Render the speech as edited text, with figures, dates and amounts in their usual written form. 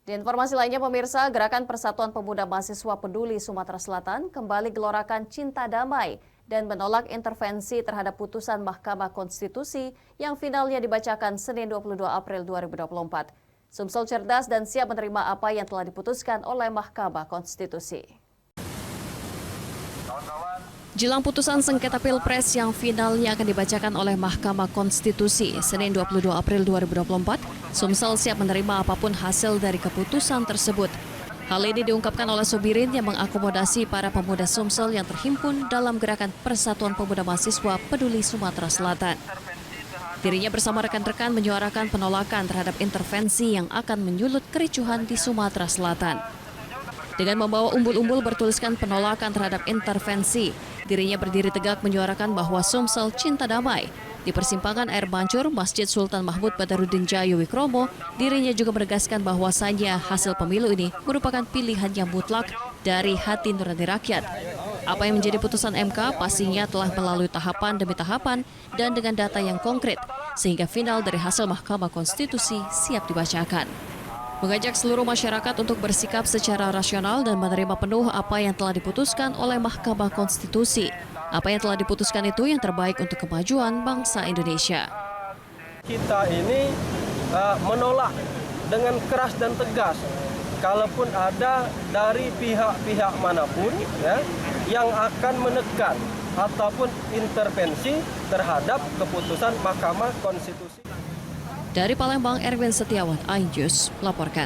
Di informasi lainnya pemirsa, Gerakan Persatuan Pemuda Mahasiswa Peduli Sumatera Selatan kembali gelorakan cinta damai dan menolak intervensi terhadap putusan Mahkamah Konstitusi yang finalnya dibacakan Senin 22 April 2024. Sumsel cerdas dan siap menerima apa yang telah diputuskan oleh Mahkamah Konstitusi. Jelang putusan sengketa Pilpres yang finalnya akan dibacakan oleh Mahkamah Konstitusi Senin 22 April 2024, Sumsel siap menerima apapun hasil dari keputusan tersebut. Hal ini diungkapkan oleh Sobirin yang mengakomodasi para pemuda Sumsel yang terhimpun dalam Gerakan Persatuan Pemuda Mahasiswa Peduli Sumatera Selatan. Dirinya bersama rekan-rekan menyuarakan penolakan terhadap intervensi yang akan menyulut kericuhan di Sumatera Selatan. Dengan membawa umbul-umbul bertuliskan penolakan terhadap intervensi, dirinya berdiri tegak menyuarakan bahwa Sumsel cinta damai. Di persimpangan Air Mancur, Masjid Sultan Mahmud Badarudin Jaya Wikromo, dirinya juga menegaskan bahwasannya hasil pemilu ini merupakan pilihan yang mutlak dari hati nurani rakyat. Apa yang menjadi putusan MK pastinya telah melalui tahapan demi tahapan dan dengan data yang konkret, sehingga final dari hasil Mahkamah Konstitusi siap dibacakan. Mengajak seluruh masyarakat untuk bersikap secara rasional dan menerima penuh apa yang telah diputuskan oleh Mahkamah Konstitusi. Apa yang telah diputuskan itu yang terbaik untuk kemajuan bangsa Indonesia. Kita ini menolak dengan keras dan tegas, kalaupun ada dari pihak-pihak manapun ya, yang akan menekan ataupun intervensi terhadap keputusan Mahkamah Konstitusi. Dari Palembang, Erwin Setiawan, iNews melaporkan.